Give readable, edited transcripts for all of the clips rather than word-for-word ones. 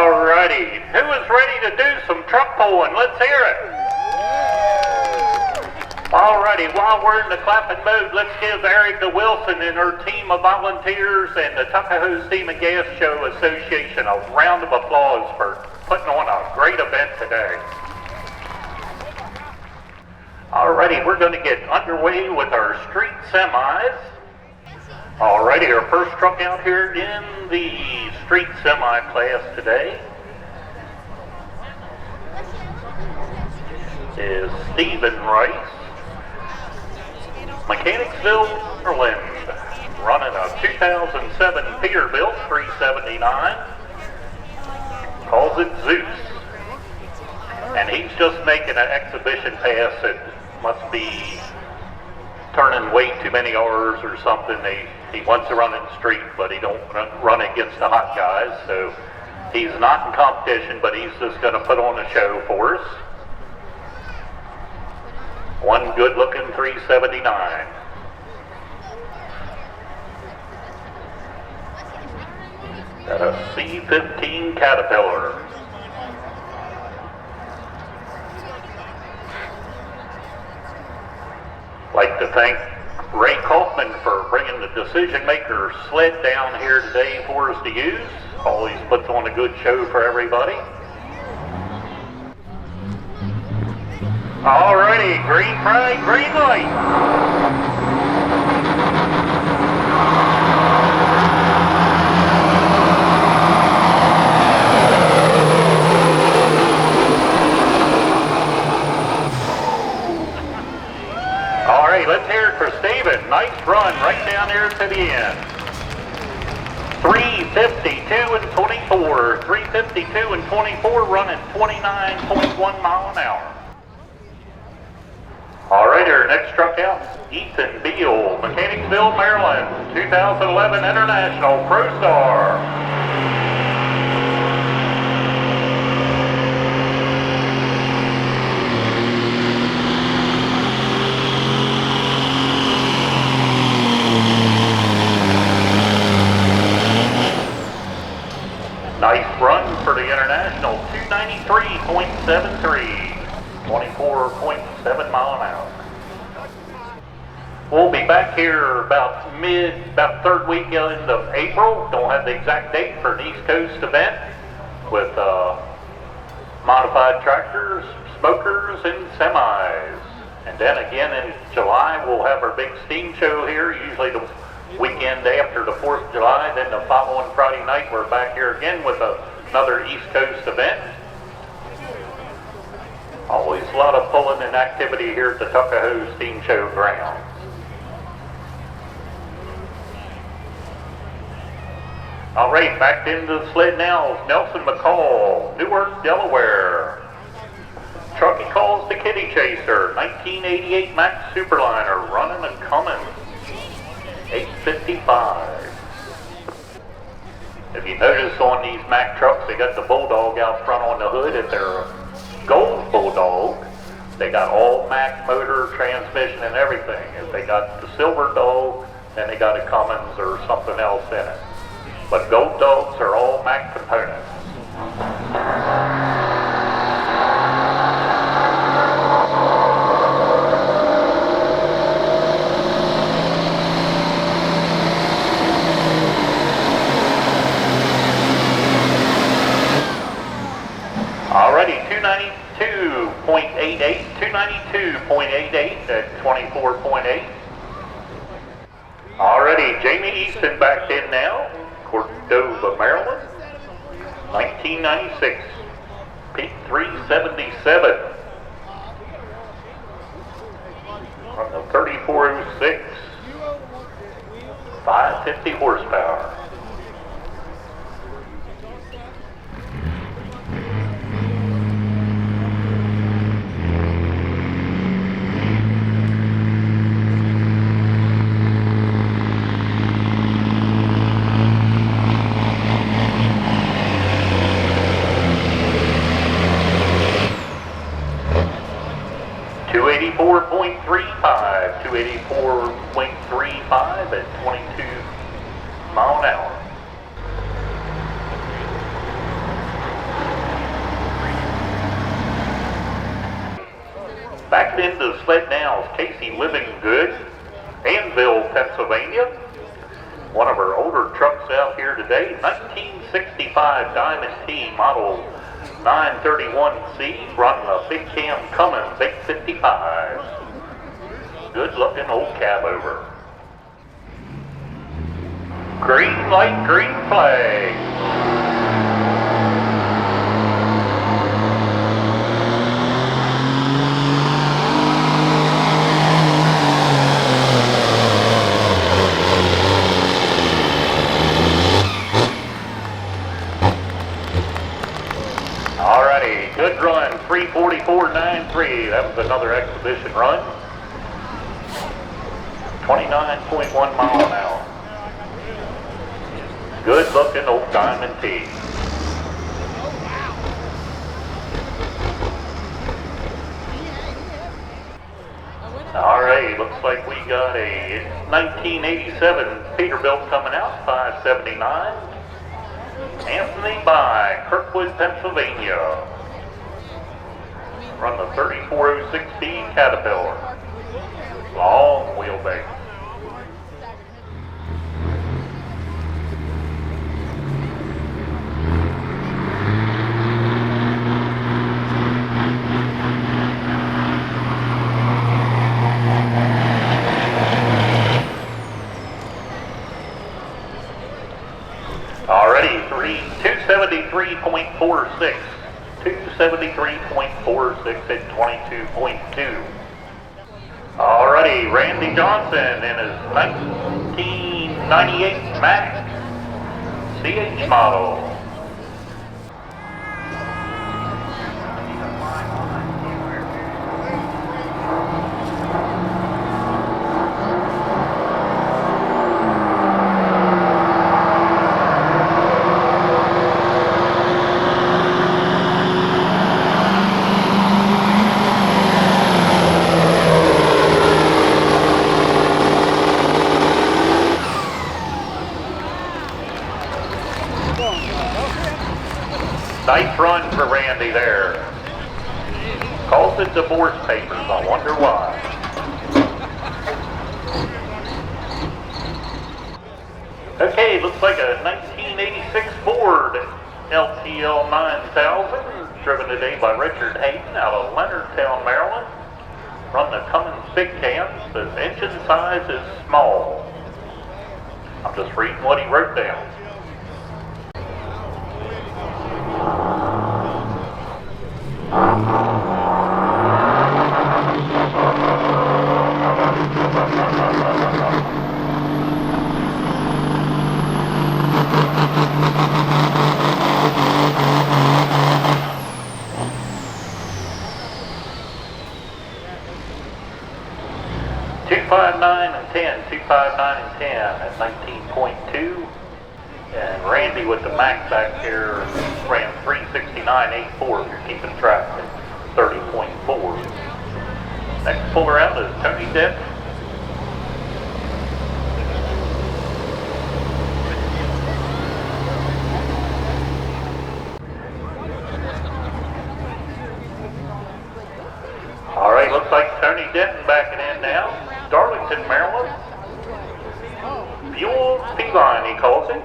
Alrighty, who is ready to do some truck pulling? Let's hear it. Alrighty, while we're in the clapping mode, let's give Erica Wilson and her team of volunteers and the Tuckahoe Steam and Gas Show Association a round of applause for putting on a great event today. Alrighty, we're going to get underway with our street semis. Alrighty, our first truck out here in the street semi class today is Stephen Rice, Mechanicsville, Maryland, running a 2007 Peterbilt 379, calls it Zeus, and he's just making an exhibition pass that must be turning way too many R's or something. He wants to run in the street, but he don't run against the hot guys, so he's not in competition, but he's just going to put on a show for us. One good-looking 379. Got a C-15 Caterpillar. Like to thank Ray Kaufman for bringing the Decision Maker sled down here today for us to use. Always puts on a good show for everybody. Alrighty, green flag, green light. Let's hear it for Steven. Nice run right down here to the end. 3:52 and 24. 3:52 and 24 running 29.1 mile an hour. All right, our next truck out, Ethan Beal, Mechanicsville, Maryland, 2011 International Pro Star. Nice run for the International, 293.73, 24.7 mile an hour. We'll be back here about third weekend of April. Don't have the exact date for an East Coast event with modified tractors, smokers, and semis. And then again in July, we'll have our big steam show here, usually the weekend after the 4th of July. Then the following Friday night, we're back here again with another East Coast event. Always a lot of pulling and activity here at the Tuckahoe Steam Show grounds. All right, back into the sled now is Nelson McCall, Newark, Delaware. Truck he calls the Kitty Chaser, 1988 Max Superliner, running and coming. 855. If you notice on these Mack trucks, they got the Bulldog out front on the hood. If they're a gold Bulldog, they got all Mack motor, transmission, and everything. If they got the Silver Dog, then they got a Cummins or something else in it. But gold dogs are all Mack components. Alrighty, 292.88 at 24.8. Alrighty, Jamie Easton back in now, Cordova, Maryland, 1996, peak 377, on the 3406, 550 horsepower. Casey Living Good, Anvil, Pennsylvania. One of our older trucks out here today, 1965 Diamond T model 931C, running a big cam Cummins 855. Good looking old cab over. Green light, green flag. Alrighty, good run, 3:44.93. That was another exhibition run. 29.1 mile an hour. Good looking old Diamond T. Alright, looks like we got a 1987 Peterbilt coming out, 579. Anthony by Kirkwood, Pennsylvania. Run the 3406B Caterpillar. Long wheelbase. Already 273.46. 273.46 at 22.2. Alrighty, Randy Johnson in his 1998 Mac CH model. Nice run for Randy there. Calls it divorce papers, I wonder why. Okay, looks like a 1986 Ford LTL 9000, driven today by Richard Hayden out of Leonardtown, Maryland. Run the Cummins big cam, says engine size is small. I'm just reading what he wrote down. $259 and 10, $259 and 10 at 19.2. And Randy with the Mac back here ran 369.84 if you're keeping track at 30.4. Next pull around is Tony Denton. Alright, looks like Tony Denton backing in now. Darlington, Maryland. Fuel P-Line, he calls it.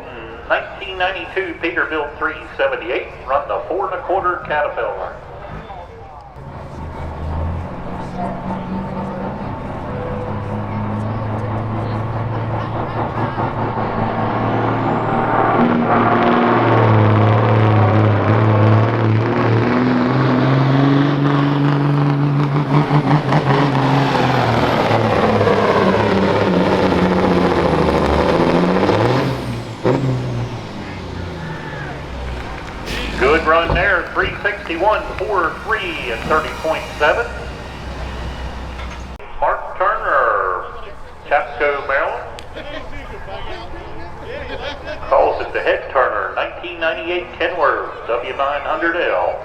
1992 Peterbilt 378, run the 4 1/4 Caterpillar. Good run there, 361.43 and 30.7. Mark Turner, Chapco, Maryland. Calls it the head turner, 1998 Kenworth W900L.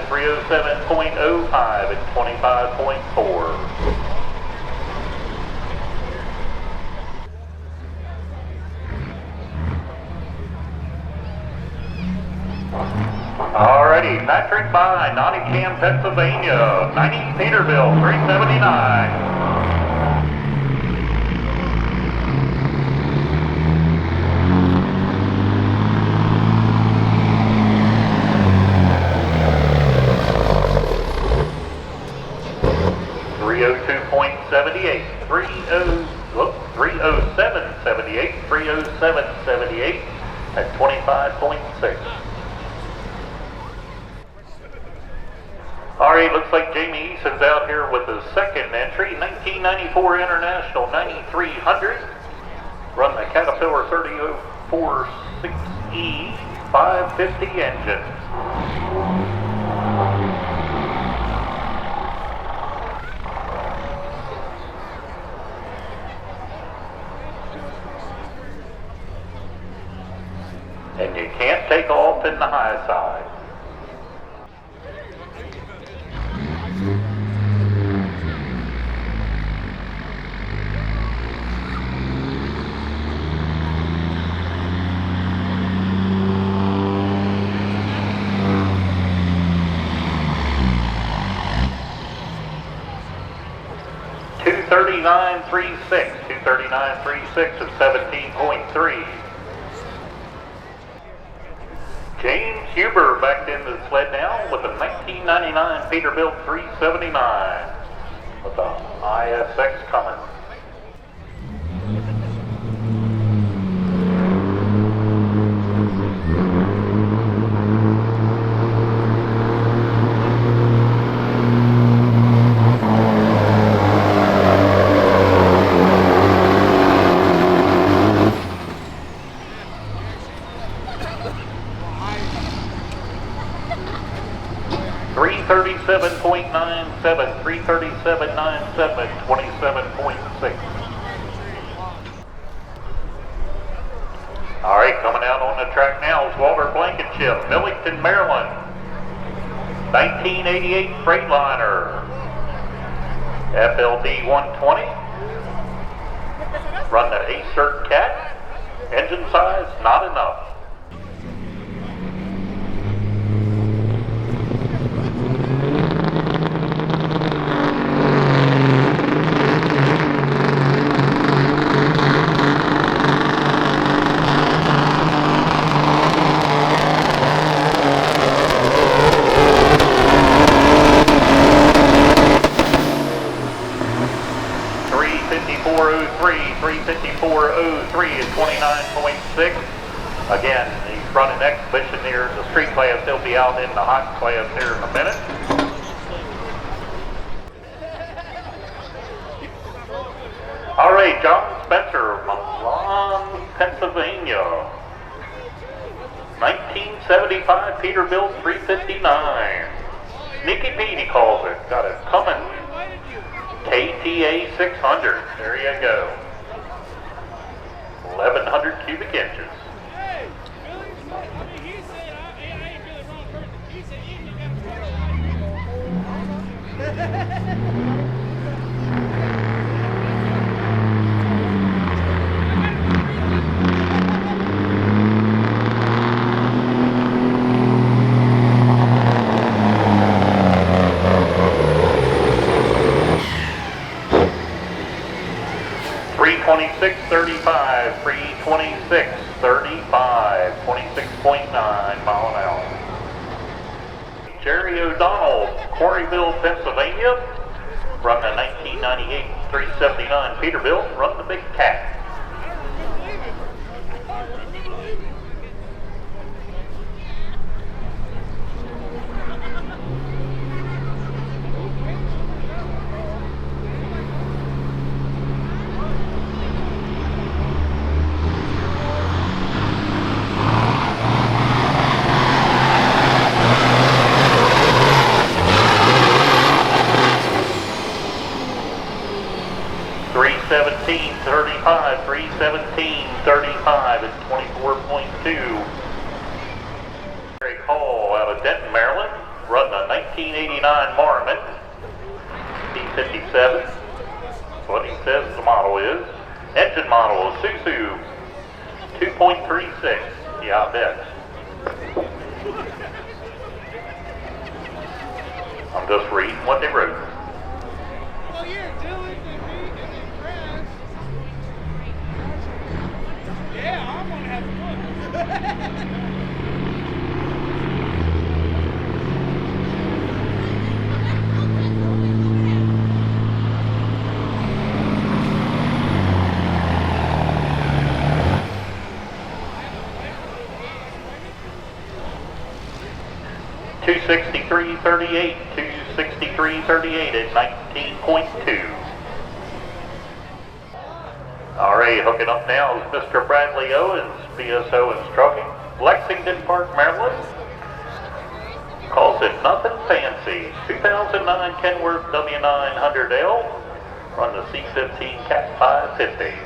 307.05 at 25.4. Alrighty, Patrick by Nottingham, Pennsylvania, 90 Peterbilt, 379. .78, 307.78, 307.78 at 25.6. Alright, looks like Jamie Eason's out here with the second entry, 1994 International 9300. Run the Caterpillar 3046E 550 engine. And you can't take off in the high side. .239.36 at 17.3. James Huber backed into the sled now with a 1999 Peterbilt 379 with the ISX coming. .337.97, 337.97, 27.6. Alright, coming out on the track now is Walter Blankenship, Millington, Maryland. 1988 Freightliner. FLD 120. Run the A-Cert Cat. Engine size, not enough. 354.03 is 29.6. Again, he's running exhibition here in the street class. He'll be out in the hot class here in a minute. All right, John Spencer, Milan, Pennsylvania. 1975 Peterbilt 359. Sneaky Pete, he calls it. Got it coming. KTA 600. There you go. 1,100 cubic inches. .3635, 326.35, 26.9 mile an hour. Jerry O'Donnell, Quarryville, Pennsylvania. Run the 1998 379 Peterbilt. Run the Big Cat. .317.35, 317.35 at 24.2. Call out of Denton, Maryland. 79 Marmon, D57. That's what he says the model is. Engine model is Suzu 2.36. Yeah, I bet. I'm just reading what they wrote. Oh yeah, Dylan and me and Brad. Yeah, I'm gonna have fun. 263.38, 263.38 at 19.2. Alright, hooking up now is Mr. Bradley Owens, BSO and Trucking, Lexington Park, Maryland. Calls it Nothing Fancy. 2009 Kenworth W900L. Run the C15 Cat 550.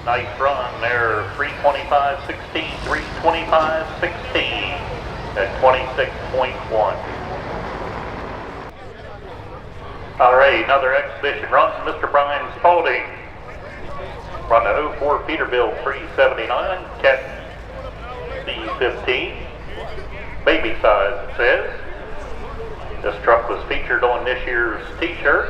Nice run there, 325.16, 325.16 at 26.1. Alright, another exhibition run from Mr. Brian Spalding. Run the 04 Peterbilt 379, Cat C15. Baby size, it says. This truck was featured on this year's t-shirt.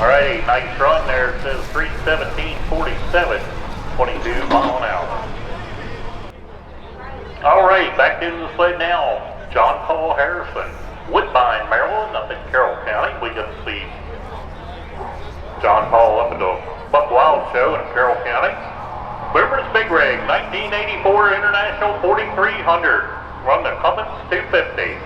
Alrighty, nice run there. It says 317.47, 22 mile an hour. Alright, back into the sled now. John Paul Harrison, Woodbine, Maryland, up in Carroll County. We get to see John Paul up at the Buck Wild Show in Carroll County. Boomer's Big Rig, 1984 International 4300. Run the Cummins 250.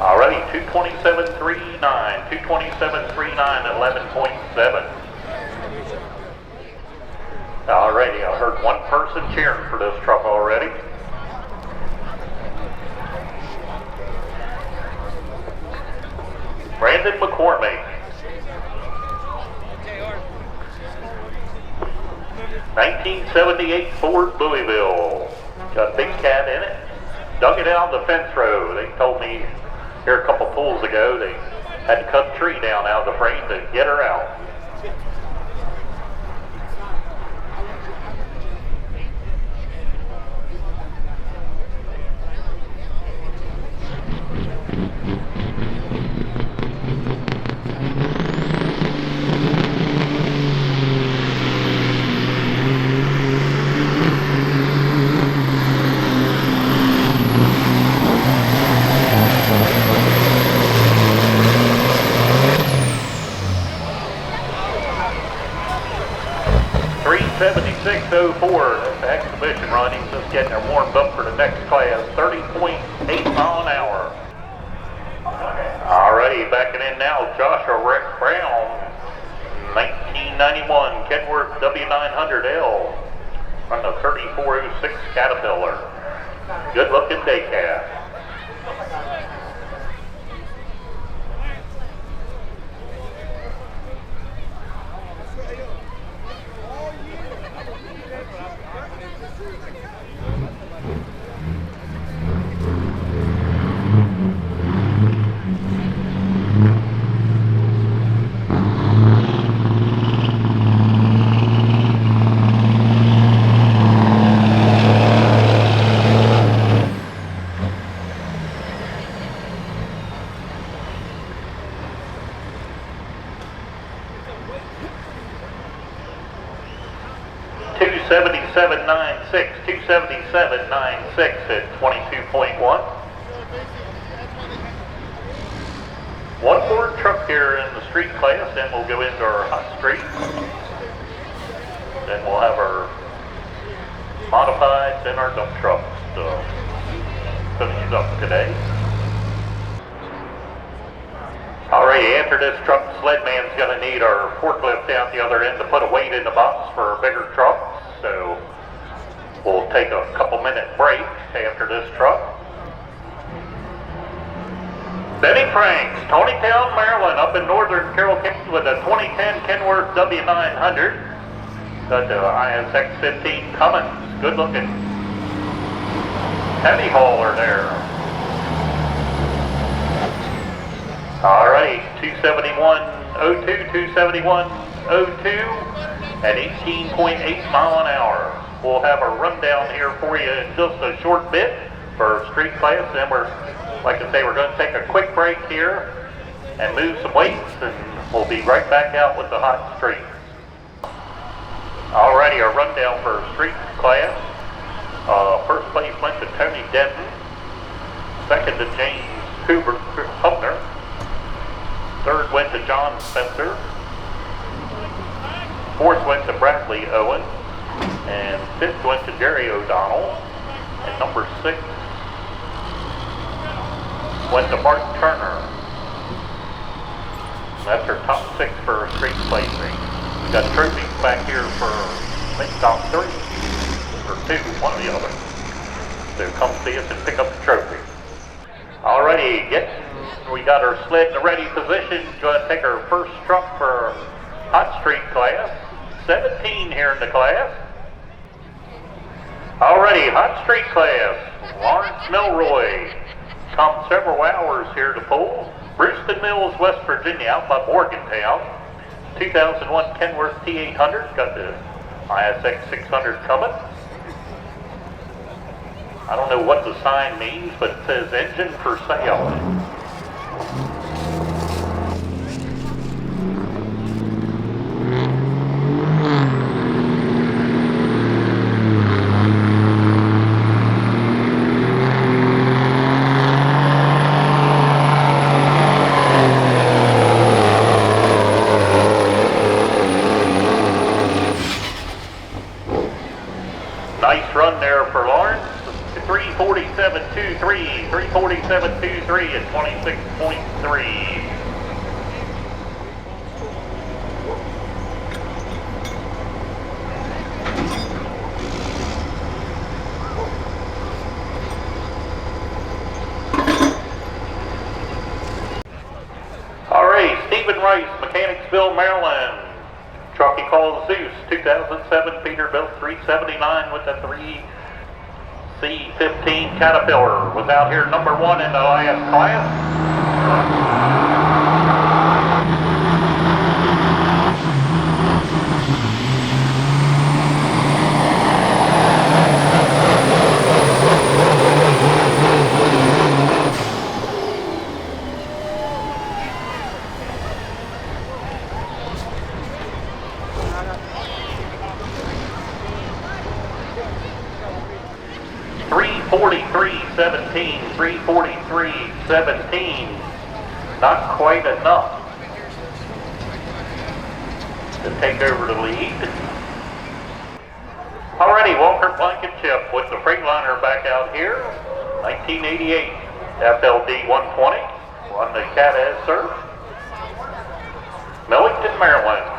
Alrighty, 227.39, 227.39 at 11.7. Alrighty, I heard one person cheering for this truck already. Brandon McCormick. 1978 Ford Louisville. Got a big cat in it. Dug it out of the fence row. They told me here a couple pulls ago they had to cut a tree down out of the frame to get her out. .04, that's the exhibition run. He's just getting her warmed up for the next class, 30.8 mile an hour. Alrighty, backing in now, Joshua Rick Brown, 1991 Kenworth W900L, on the 3406 Caterpillar. Good looking day cab. 277.96 at 22.1. One more truck here in the street class, then we'll go into our hot street. Then we'll have our modifieds and our dump trucks finish up today. Alrighty, after this truck, the sled man's going to need our forklift down the other end to put a weight in the box for a bigger truck. So we'll take a couple-minute break after this truck. Benny Franks, Tonytown, Maryland, up in northern Carroll County with a 2010 Kenworth W900. Got the ISX 15 Cummins, good looking heavy hauler there. Alright, 271.02, 271.02 at 18.8 mile an hour. We'll have a rundown here for you in just a short bit for street class. Then we're, like I say, we're going to take a quick break here and move some weights, and we'll be right back out with the hot street. Alrighty, our rundown for street class. First place went to Tony Denton. Second to James Hubner. Third went to John Spencer. Fourth went to Bradley Owen. And fifth went to Jerry O'Donnell. And number 6 went to Mark Turner. That's our top 6 for street placing. We got trophies back here for, I think, top 3 or 2, one or the other. So come see us and pick up the trophy. Alrighty, we got our sled in a ready position. Going to take our first truck for hot street class. 17 here in the class. Alrighty, hot street class. Lawrence Milroy. Come several hours here to pull. Brewston Mills, West Virginia, out by Morgantown. 2001 Kenworth T800. Got the ISX 600 coming. I don't know what the sign means, but it says engine for sale. Nice run there for Lawrence. 347.23, 347.23 at 26.3. All right, Stephen Rice, Mechanicsville, Maryland. Truck he calls Zeus, 2007 Peterbilt 379 with a 3C15 Caterpillar. Was out here number 1 in the last class. .343.17, 343.17, not quite enough to take over the lead. Alrighty, Walker Blankenship with the Freightliner back out here, 1988 FLD 120, run the Cat as Surf, Millington, Maryland.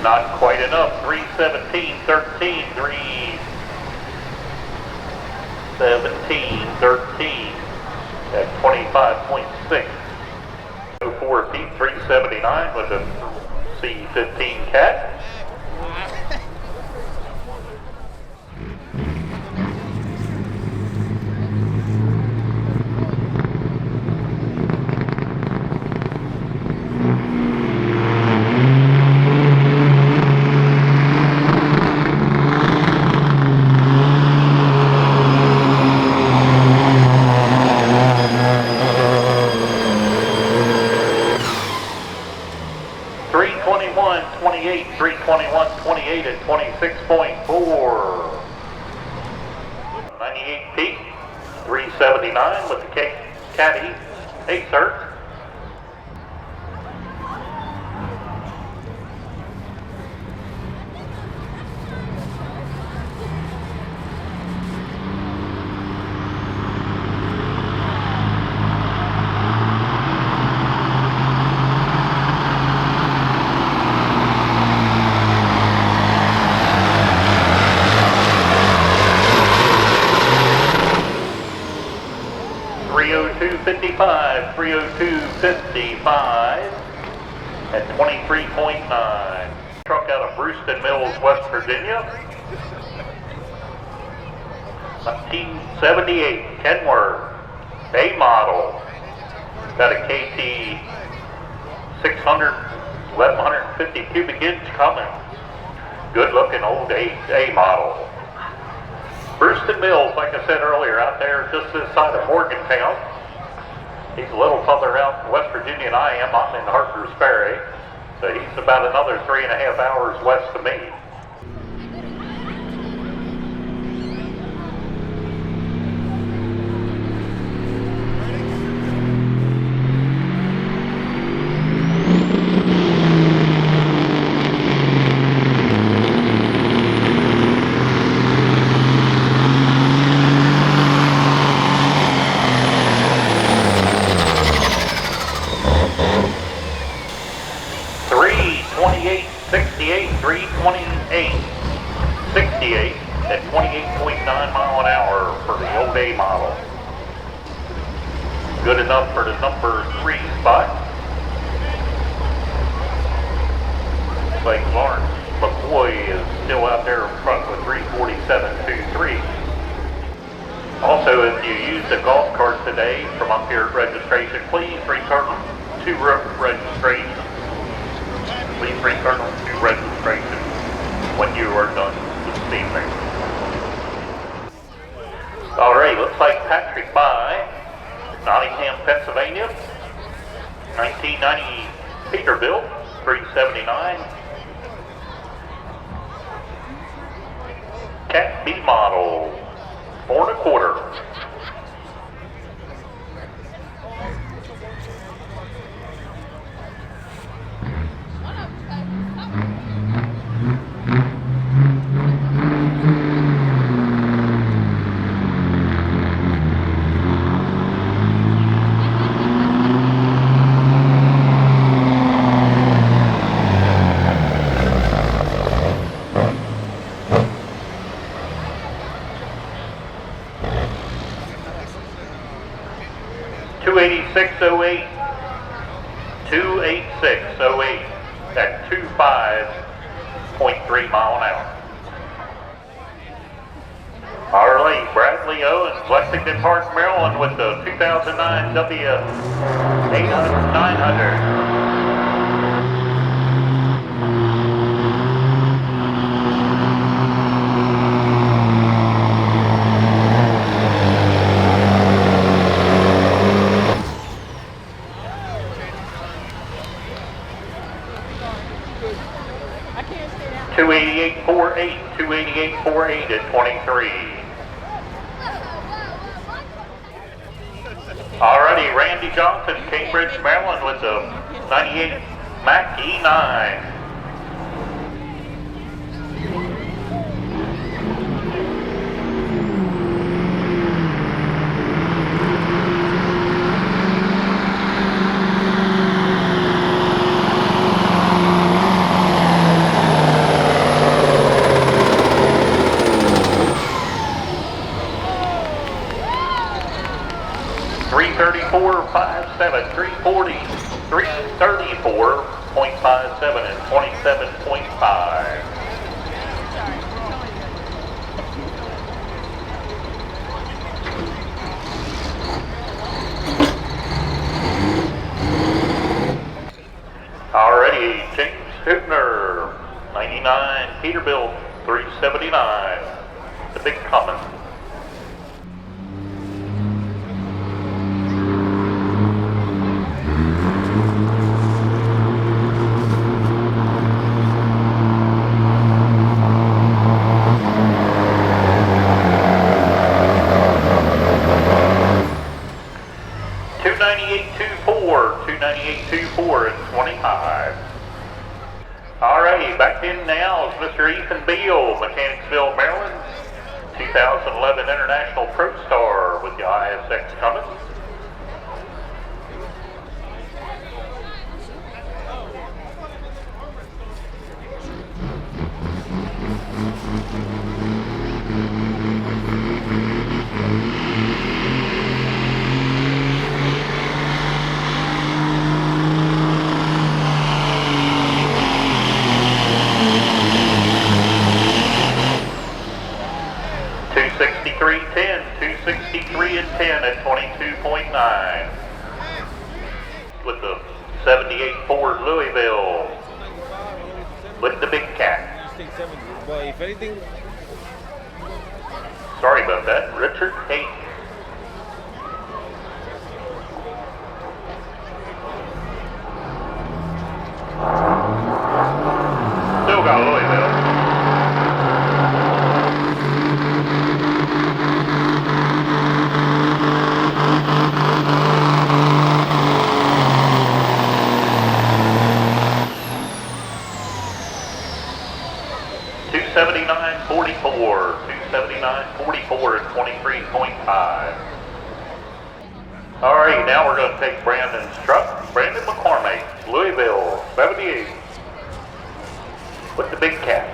Not quite enough. 317.13, 317.13 at 25.6. 04 feet, 379 with a C15 Cat. 321.28, 321.28 at 26.4. 98 Pete, 379 with the caddy, Acer. .55, 302.55 at 23.9. Truck out of Brewston Mills, West Virginia. 1978 Kenworth A model. Got a KT 600, 1150 cubic inch coming. Good looking old A model. Brewston Mills, like I said earlier, out there just this side of Morgantown. He's a little further out in West Virginia than I am. I'm in Harper's Ferry. So he's about another 3.5 hours west of me. At 28.9 mile an hour for the old A model. Good enough for the number 3 spot. Looks like Lawrence McCoy is still out there in front with 347.23. Also, if you use the golf cart today from up here at registration, please return to registration. Please return to registration when you are done this evening. Alright, looks like Patrick by Nottingham, Pennsylvania. 1990 Peterbilt, 379. Cat B model, 4.25. .286.08, 286.08 at 25.3 mile an hour. Alright, Bradley Owens, Lexington Park, Maryland with the 2009 W900. 288.48, 288.48 at 23. Alrighty, Randy Johnson, Cambridge, Maryland with the 98 Mac E9. .57, 340, 334.57 and 27.5. Alrighty, James Hübner, 99 Peterbilt, 379, the big Common. $2.25. Alrighty, back in now is Mr. Ethan Beal, Mechanicsville, Maryland. 2011 International Pro Star with the ISX coming. $263 and 10 at 22.9 with the 78 Ford Louisville with the big cat. Well, if anything, sorry about that, Richard Hayes. Still got Louisville. $279.44 at 23.5. Alright, now we're going to take Brandon's truck. Brandon McCormick, Louisville, 78. With the big cat.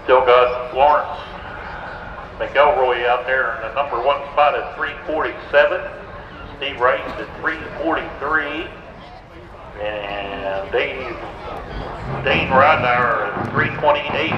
Still got Lawrence McElroy out there in the number one spot at 347. Steve Rice at 343. And Dane Rodnauer at 328.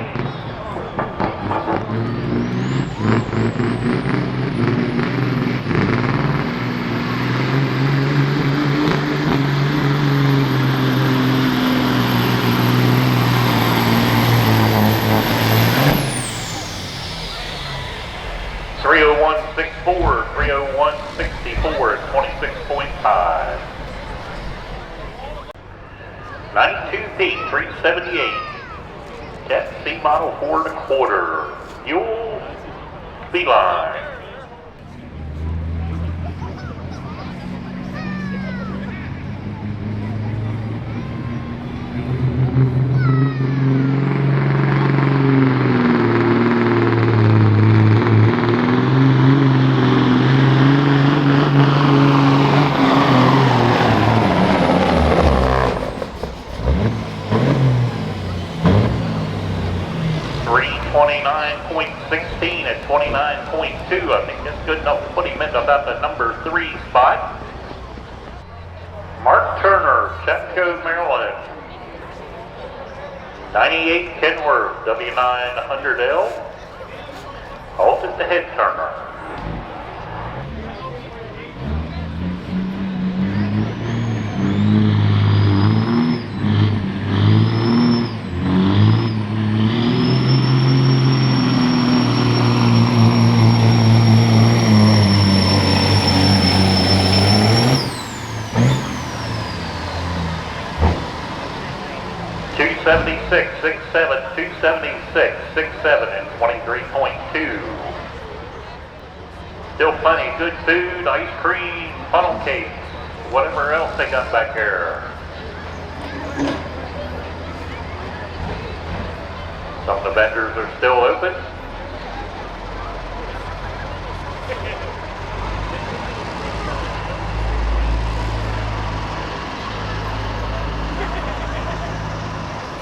$301.64 at 26.5. 92 feet, 378. Cat C model 4 1/4. Fuel Beeline. $329.16 at 29.2. I think that's good enough to put him in about the number 3 spot. Mark Turner, Chatco, Maryland. 98 Kenworth, W900L. Halted the head turner. $276.67 and 23.2. Still plenty of good food, ice cream, funnel cakes, whatever else they got back there. Some of the vendors are still open.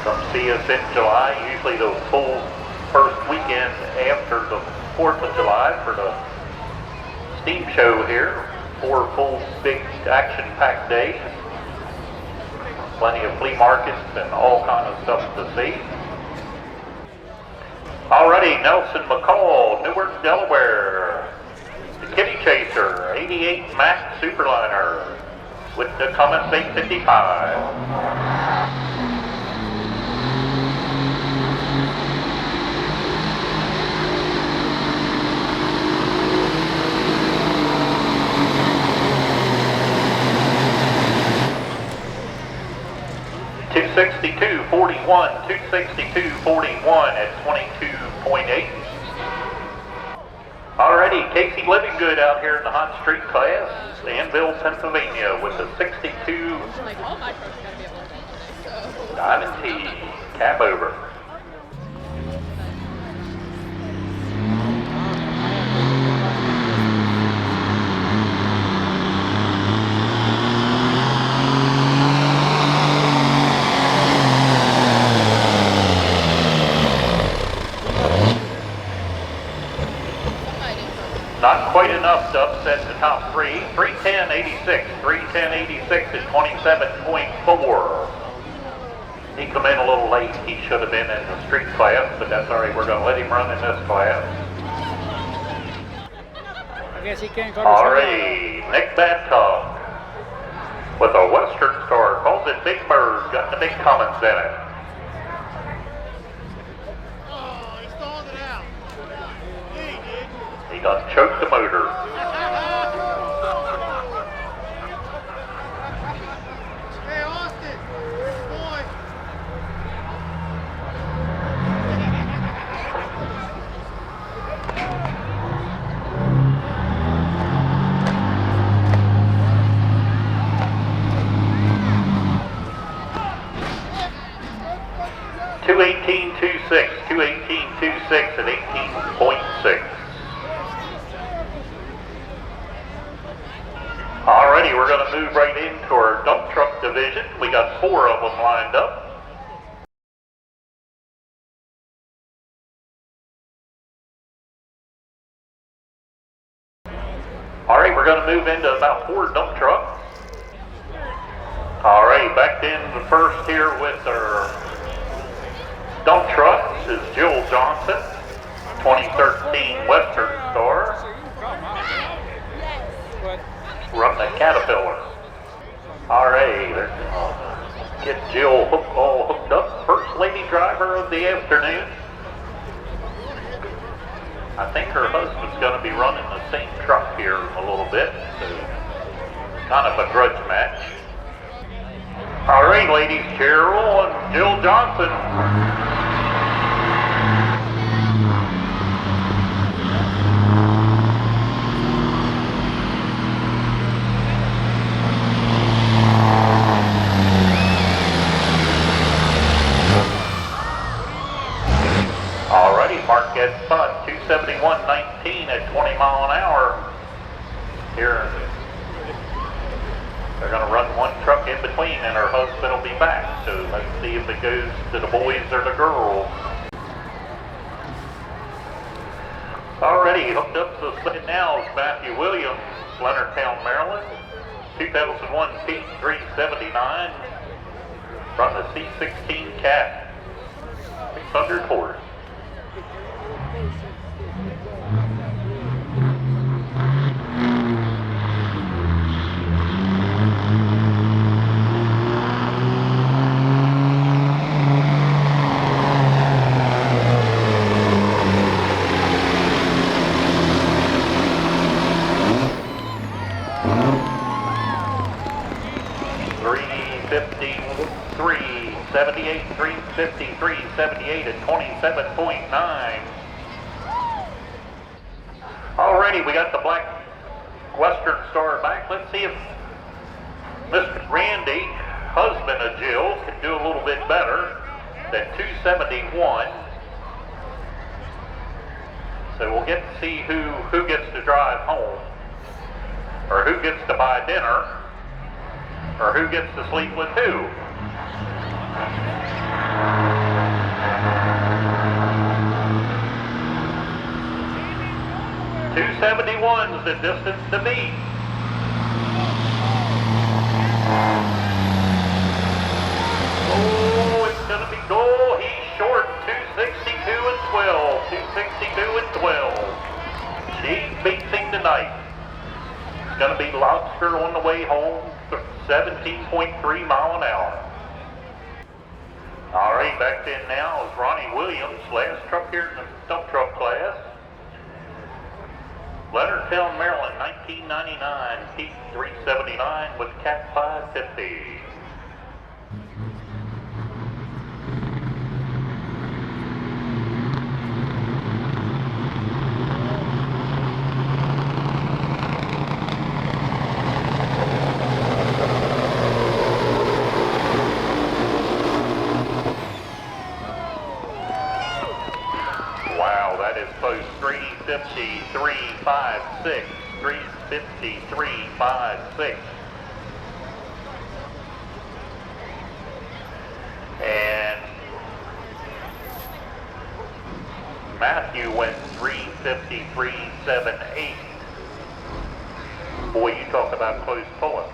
Come see us in July, usually the full first weekend after the 4th of July for the steam show here. 4 full big action-packed days. Plenty of flea markets and all kind of stuff to see. Alrighty, Nelson McCall, Newark, Delaware. The Kitty Chaser, 88 Max Superliner with the Cummins 855. $262 262.41, 262.41 at 22.8. Alrighty, Casey Livinggood out here in the hot street class, Danville, Pennsylvania, with the 62 Diamond T, cab over. Not quite enough to upset the top three. 310.86, 310.86 at 27.4. He come in a little late. He should have been in the street class, but that's all right. We're going to let him run in this class. I guess he can't go to All right, Nick Babcock with a Western Star. Calls it Big Bird. Got the big Cummins in it. Oh, he stalled it out. Yeah, he did. He done choked the motor. Hey, Austin. Boy. 218.26, 218.26 at 18.6. Alrighty, we're going to move right into our dump truck division. We got 4 of them lined up. Alright, we're going to move into about 4 dump trucks. Alright, back in the first here with our dump trucks is Jill Johnson, 2013 Western Star. Run the Caterpillar. Alright, let's get Jill all hooked up. First lady driver of the afternoon. I think her husband's going to be running the same truck here in a little bit, so kind of a grudge match. Alright, ladies, Carol and Jill Johnson. Alrighty, Marquette Spot, 271.19 at 20 mile an hour. Here, they're going to run one truck in between and her husband will be back. So let's see if it goes to the boys or the girls. Alrighty, hooked up to the sled now is Matthew Williams, Leonardtown, Maryland. 2001 Pete 379 from the C16 Cat, 600 horse. .378 at 27.9. Alrighty, we got the black Western Star back. Let's see if Mr. Randy, husband of Jill, can do a little bit better than 271. So we'll get to see who gets to drive home, or who gets to buy dinner, or who gets to sleep with who. 271's the distance to beat. Oh, it's gonna be goal. He's short. 262 and 12. 262 and 12. She beats him tonight. It's gonna be Lobster on the way home. 17.3 mile an hour. All right, back in now is Ronnie Williams, last truck here in the dump truck class. Leonardtown, Maryland, 1999, Pete 379 with Cat 550. close, 353.56, 353.56. And Matthew went 353.78. Boy, you talk about close pull-ups.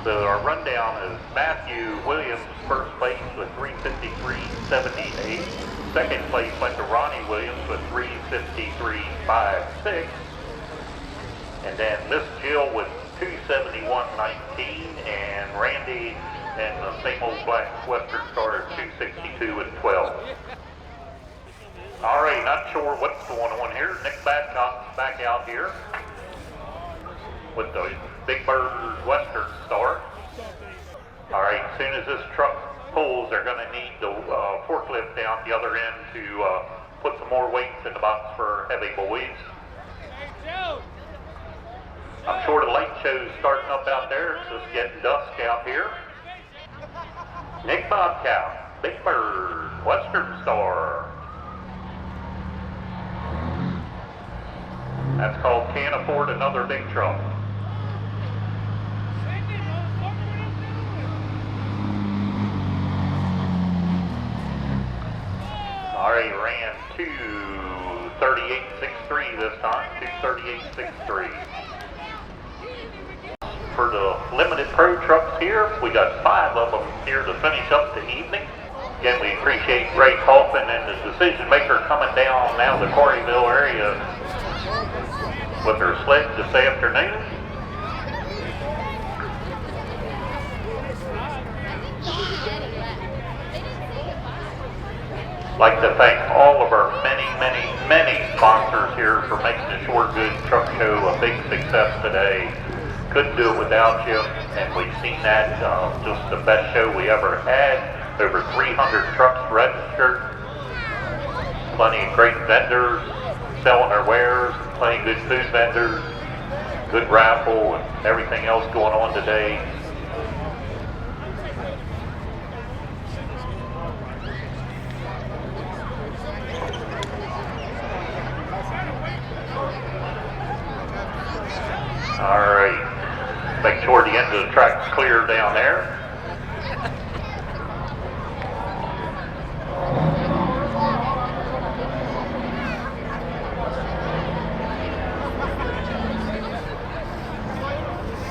So our rundown is Matthew Williams, first place with 353.78. Second place went to Ronnie Williams with 353.56. And then Miss Jill with 271.19, and Randy and the same old Black Western Star at 262.12. All right, not sure what's going on here. Nick Babcock's back out here with the Big Bird Western Star. All right, as soon as this truck pulls, they're going to need the forklift down the other end to put some more weights in the box for heavy boys. I'm sure the light show's starting up out there. It's just getting dusk out here. Nick Bobcat, Big Bird, Western Star. That's called Can't Afford Another Big Truck. Already ran 2:38.63 this time, 2:38.63. For the limited pro trucks here, we got 5 of them here to finish up the evening. Again, we appreciate Ray Kaufman and the decision maker coming down now the Quarryville area with their sled this afternoon. Like to thank all of our many sponsors here for making the Shore Goods Truck Show a big success today. Couldn't do it without you, and we've seen that just the best show we ever had. Over 300 trucks registered, plenty of great vendors selling their wares, plenty of good food vendors, good raffle, and everything else going on today. All right, make sure the end of the track's clear down there.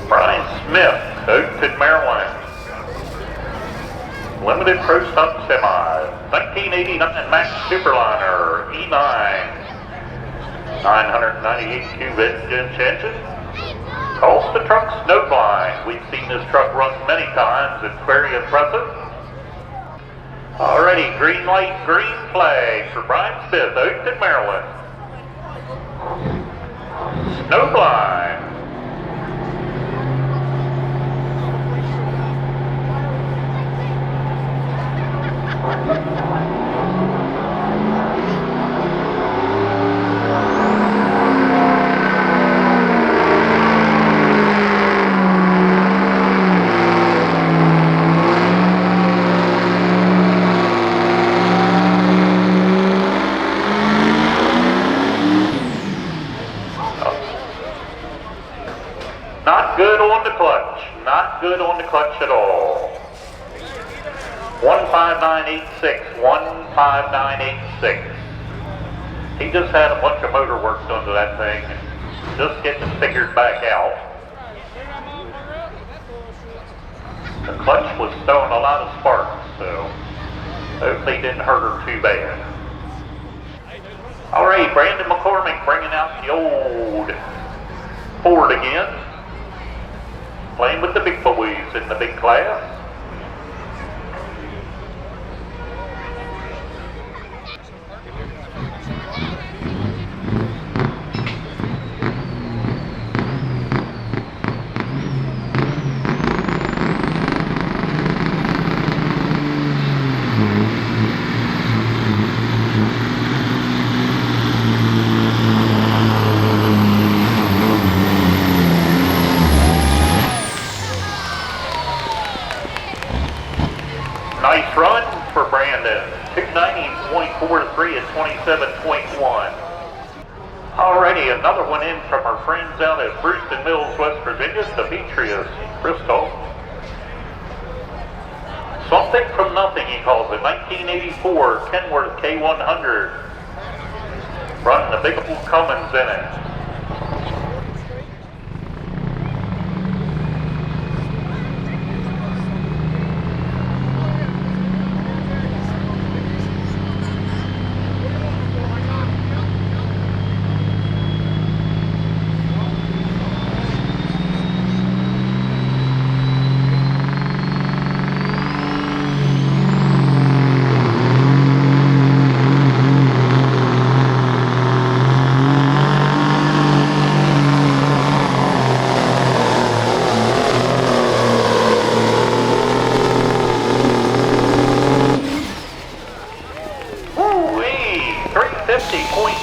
Brian Smith, Oakton, Maryland. Limited Pro Stunt Semi, 1989 Max Superliner, E9, 998 cubic inch engine. Calls the truck Snowblind. We've seen this truck run many times. It's very impressive. Alrighty, green light, green flag for Brian Smith, Oakton, Maryland. Snowblind. Not good on the clutch. Not good on the clutch at all. 15986, 15986. He just had a bunch of motor work done to that thing and just getting it figured back out. The clutch was throwing a lot of sparks, so hopefully it didn't hurt her too bad. All right, Brandon McCormick bringing out the old Ford again. Playing with the big boys in the big class. for Brandon. 290.43 at 27.1. Alrighty, another one in from our friends out at Brewston Mills, West Virginia, Demetrius Bristol. Something from nothing, he calls it. 1984 Kenworth K100. Running the big old Cummins in it.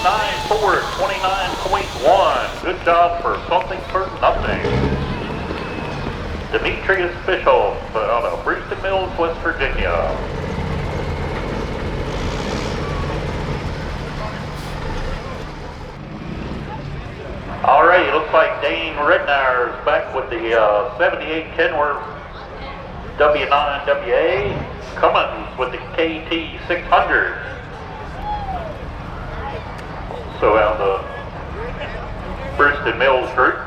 .94 29.1. Good job for something for nothing. Demetrius Bishop out of Brewston Mills, West Virginia. Alright, looks like Dane Rednauer is back with the 78 Kenworth W9WA. Cummins with the KT 600. So out of the Brewston Mills group.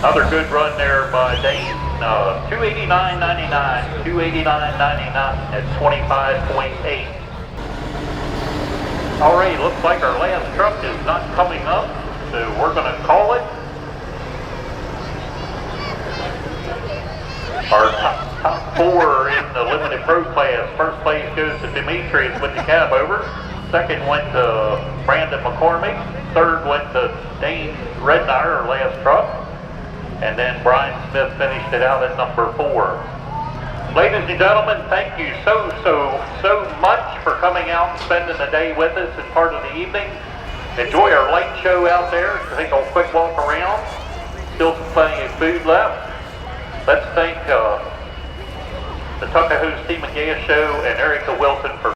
Another good run there by Dane. 289.99, 289.99 at 25.8. Alright, looks like our last truck is not coming up, so we're going to call it. Our top four in the Limited Pro class. First place goes to Demetrius with the cab over. Second went to Brandon McCormick. Third went to Dane Rednauer, our last truck. And then Brian Smith finished it out at number 4. Ladies and gentlemen, thank you so much for coming out and spending the day with us and part of the evening. Enjoy our light show out there. Take a quick walk around. Still plenty of food left. Let's thank the Tuckahoe Steam and Gas Show and Erica Wilson for